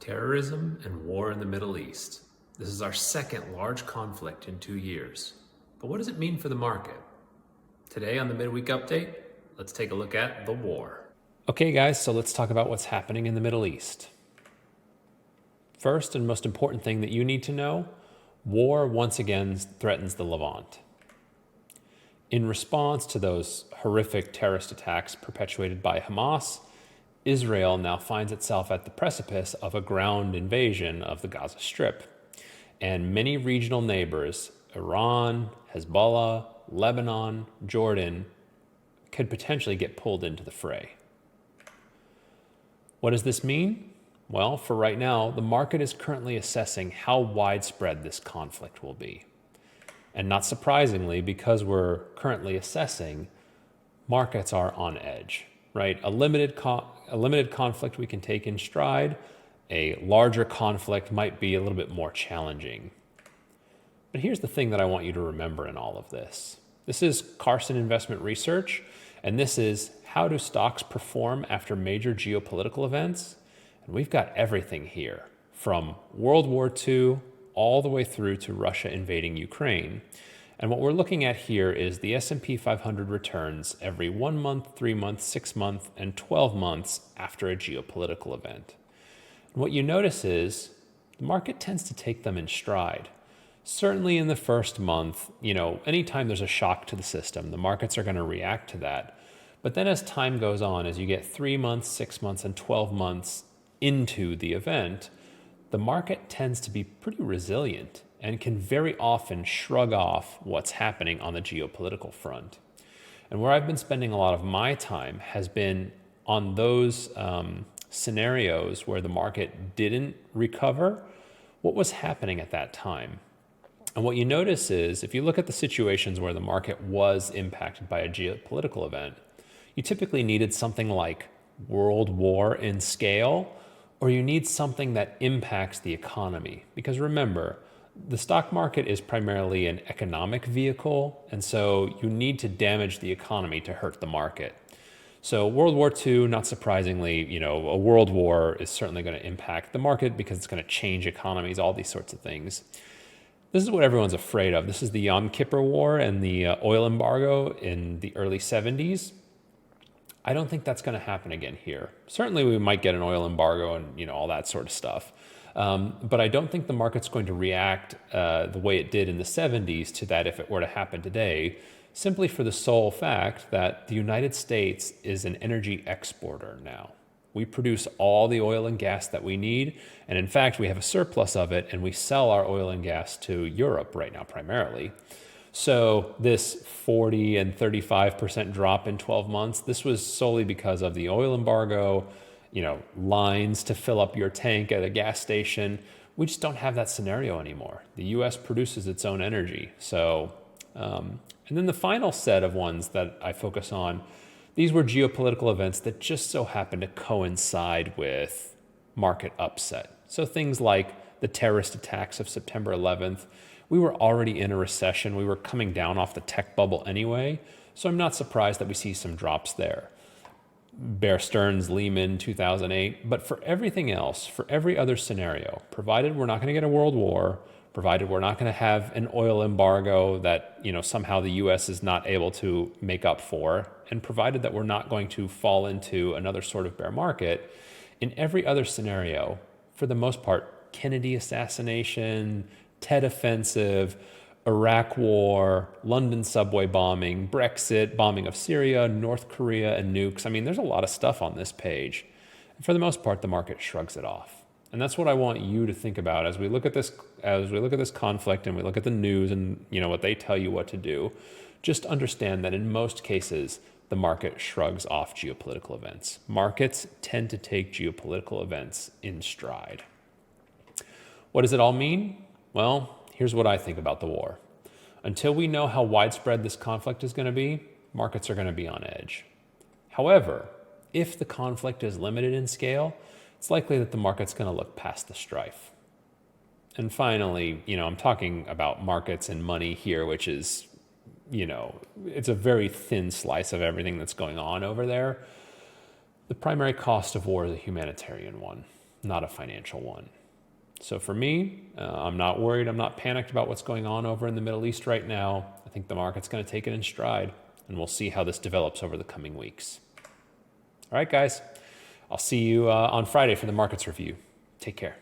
Terrorism and war in the Middle East. This is our second large conflict in 2 years. But what does it mean for the market? Today on the Midweek Update, let's take a look at the war. Okay guys, so let's talk about what's happening in the Middle East. First and most important thing that you need to know, war once again threatens the Levant. In response to those horrific terrorist attacks perpetuated by Hamas, Israel now finds itself at the precipice of a ground invasion of the Gaza Strip. And many regional neighbors, Iran, Hezbollah, Lebanon, Jordan, could potentially get pulled into the fray. What does this mean? Well, for right now, the market is currently assessing how widespread this conflict will be. And not surprisingly, because we're currently assessing, markets are on edge, right? A limited conflict we can take in stride. A larger conflict might be a little bit more challenging. But here's the thing that I want you to remember in all of this. This is Carson Investment Research, and this is how do stocks perform after major geopolitical events? And we've got everything here, from World War II all the way through to Russia invading Ukraine. And what we're looking at here is the S&P 500 returns every 1 month, 3 months, 6 months, and 12 months after a geopolitical event. And what you notice is the market tends to take them in stride. Certainly in the first month, anytime there's a shock to the system, the markets are going to react to that. But then as time goes on, as you get 3 months, 6 months, and 12 months into the event, the market tends to be pretty resilient and can very often shrug off what's happening on the geopolitical front. And where I've been spending a lot of my time has been on those scenarios where the market didn't recover, what was happening at that time. And what you notice is, if you look at the situations where the market was impacted by a geopolitical event, you typically needed something like world war in scale, or you need something that impacts the economy. Because remember, the stock market is primarily an economic vehicle, and so you need to damage the economy to hurt the market. So World War II, not surprisingly, a world war is certainly going to impact the market because it's going to change economies, all these sorts of things. This is what everyone's afraid of. This is the Yom Kippur War and the oil embargo in the early 70s. I don't think that's going to happen again here. Certainly we might get an oil embargo and all that sort of stuff. But I don't think the market's going to react the way it did in the 70s to that if it were to happen today, simply for the sole fact that the United States is an energy exporter now. We produce all the oil and gas that we need, and in fact, we have a surplus of it, and we sell our oil and gas to Europe right now primarily. So this 40 and 35% drop in 12 months, this was solely because of the oil embargo, lines to fill up your tank at a gas station. We just don't have that scenario anymore. The US produces its own energy. So, and then the final set of ones that I focus on, these were geopolitical events that just so happened to coincide with market upset. So things like the terrorist attacks of September 11th, we were already in a recession. We were coming down off the tech bubble anyway. So I'm not surprised that we see some drops there. Bear Stearns, Lehman, 2008. But for everything else, for every other scenario, provided we're not going to get a world war, provided we're not going to have an oil embargo that somehow the US is not able to make up for, and provided that we're not going to fall into another sort of bear market, in every other scenario, for the most part, Kennedy assassination, Tet offensive, Iraq war, London subway bombing, Brexit, bombing of Syria, North Korea, and nukes. There's a lot of stuff on this page. And for the most part, the market shrugs it off. And that's what I want you to think about as we look at this conflict and we look at the news and what they tell you what to do. Just understand that in most cases, the market shrugs off geopolitical events. Markets tend to take geopolitical events in stride. What does it all mean? Well, here's what I think about the war. Until we know how widespread this conflict is going to be, markets are going to be on edge. However, if the conflict is limited in scale, it's likely that the market's going to look past the strife. And finally, I'm talking about markets and money here, which is, it's a very thin slice of everything that's going on over there. The primary cost of war is a humanitarian one. not a financial one. So for me, I'm not worried. I'm not panicked about what's going on over in the Middle East right now. I think the market's going to take it in stride, and we'll see how this develops over the coming weeks. All right, guys. I'll see you on Friday for the markets review. Take care.